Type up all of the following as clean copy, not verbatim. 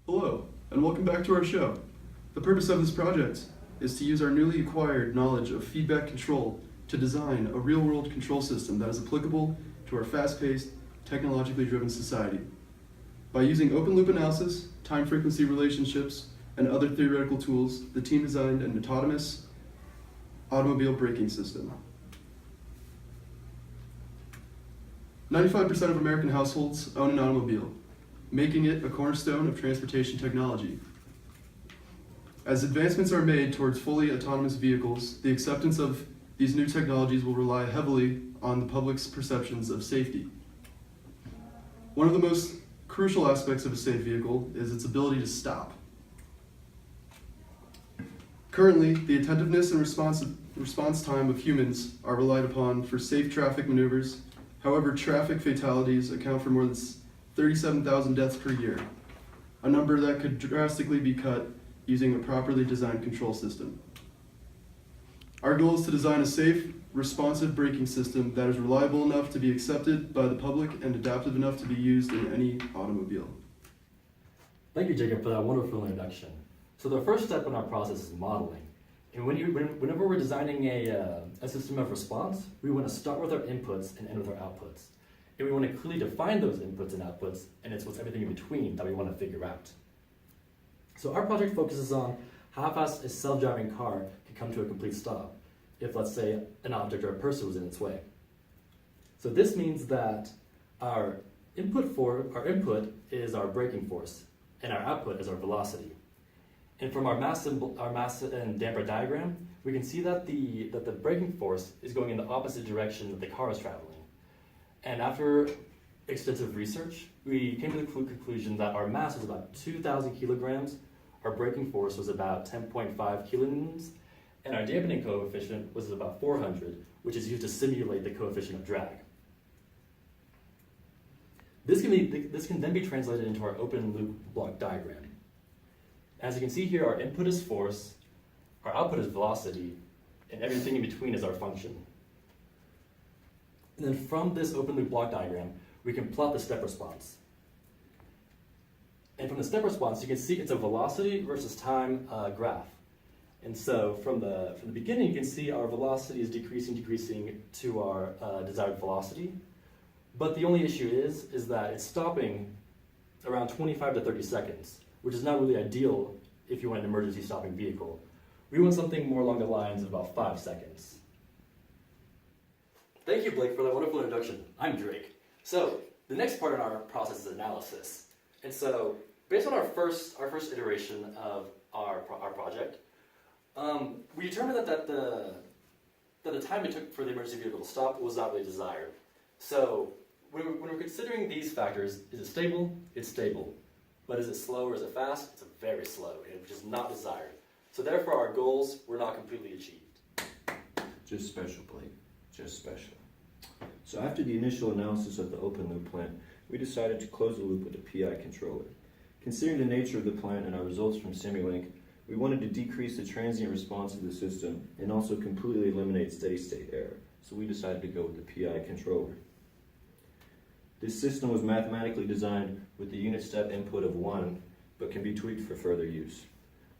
Hello, and welcome back to our show. The purpose of this project is to use our newly acquired knowledge of feedback control to design a real-world control system that is applicable to our fast-paced, technologically driven society. By using open-loop analysis, time-frequency relationships, and other theoretical tools, the team designed an autonomous automobile braking system. 95% of American households own an automobile, making it a cornerstone of transportation technology. As advancements are made towards fully autonomous vehicles, the acceptance of these new technologies will rely heavily on the public's perceptions of safety. One of the most crucial aspects of a safe vehicle is its ability to stop. Currently, the attentiveness and response time of humans are relied upon for safe traffic maneuvers. However, traffic fatalities account for more than 37,000 deaths per year, a number that could drastically be cut using a properly designed control system. Our goal is to design a safe, responsive braking system that is reliable enough to be accepted by the public and adaptive enough to be used in any automobile. Thank you, Jacob, for that wonderful introduction. So the first step in our process is modeling. And whenever we're designing a system of response, we want to start with our inputs and end with our outputs. And we want to clearly define those inputs and outputs, and it's what's everything in between that we want to figure out. So our project focuses on how fast a self-driving car can come to a complete stop if, let's say, an object or a person was in its way. So this means that our input is our braking force, and our output is our velocity. And from our mass and damper diagram, we can see that the braking force is going in the opposite direction that the car is traveling. And after extensive research, we came to the conclusion that our mass was about 2,000 kilograms, our braking force was about 10.5 kilonewtons, and our dampening coefficient was about 400, which is used to simulate the coefficient of drag. This can then be translated into our open loop block diagram. As you can see here, our input is force, our output is velocity, and everything in between is our function. And then from this open loop block diagram, we can plot the step response. And from the step response, you can see it's a velocity versus time graph. And so from the beginning, you can see our velocity is decreasing to our desired velocity. But the only issue is that it's stopping around 25 to 30 seconds, which is not really ideal if you want an emergency stopping vehicle. We want something more along the lines of about 5 seconds. Thank you, Blake, for that wonderful introduction. I'm Drake. So the next part in our process is analysis. And so based on our first iteration of our project, we determined that the time it took for the emergency vehicle to stop was not really desired. So when we're considering these factors, is it stable? It's stable. But is it slow or is it fast? It's very slow, which is not desired. So therefore our goals were not completely achieved. Just special, Blake. Just special. So after the initial analysis of the open loop plant, we decided to close the loop with a PI controller. Considering the nature of the plant and our results from Simulink, we wanted to decrease the transient response of the system and also completely eliminate steady-state error. So we decided to go with the PI controller. This system was mathematically designed with the unit step input of 1, but can be tweaked for further use.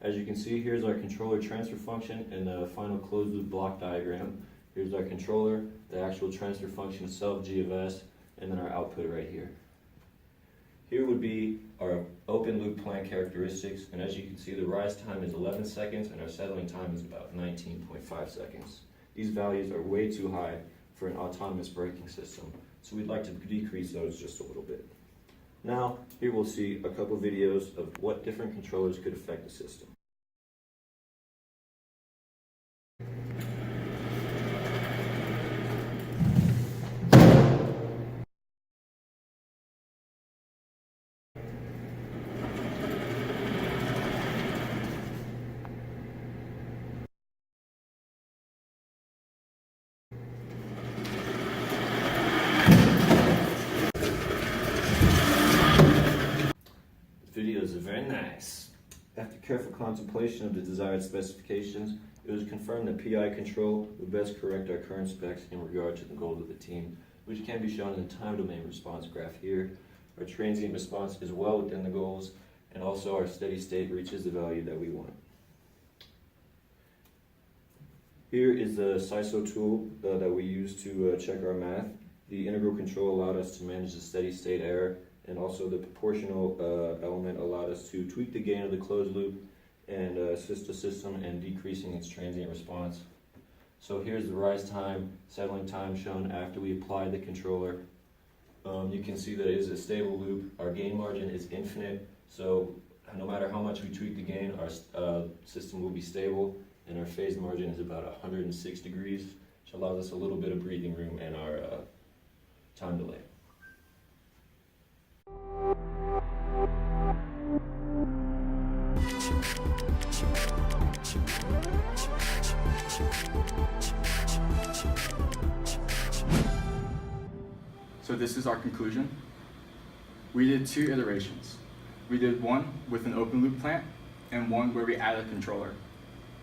As you can see, here's our controller transfer function and the final closed loop block diagram. Here's our controller, the actual transfer function itself, G of S, and then our output right here. Here would be our open loop plant characteristics, and as you can see, the rise time is 11 seconds and our settling time is about 19.5 seconds. These values are way too high for an autonomous braking system, so we'd like to decrease those just a little bit. Now, here we'll see a couple videos of what different controllers could affect the system. very nice. After careful contemplation of the desired specifications, it was confirmed that PI control would best correct our current specs in regard to the goals of the team, which can be shown in the time domain response graph here. Our transient response is well within the goals, and also our steady state reaches the value that we want. Here is the CISO tool that we use to check our math. The integral control allowed us to manage the steady state error, and also the proportional element allowed us to tweak the gain of the closed loop and assist the system in decreasing its transient response. So here's the rise time, settling time shown after we applied the controller. You can see that it is a stable loop. Our gain margin is infinite, so no matter how much we tweak the gain, our system will be stable, and our phase margin is about 106 degrees, which allows us a little bit of breathing room in our time delay. So this is our conclusion. We did 2 iterations. We did one with an open loop plant and one where we added a controller.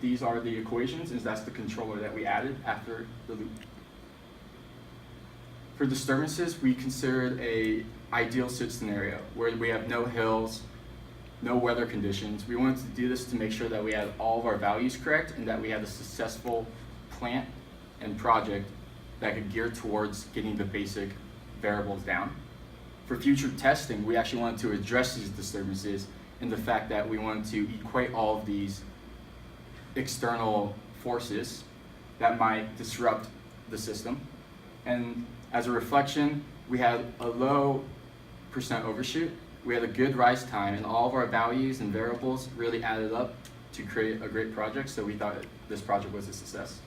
These are the equations, and that's the controller that we added after the loop. For disturbances, we considered a ideal sit scenario where we have no hills, no weather conditions. We wanted to do this to make sure that we had all of our values correct and that we had a successful plant and project that could gear towards getting the basic variables down. For future testing, we actually wanted to address these disturbances and the fact that we wanted to equate all of these external forces that might disrupt the system. And as a reflection, we had a low percent overshoot, we had a good rise time, and all of our values and variables really added up to create a great project, so we thought this project was a success.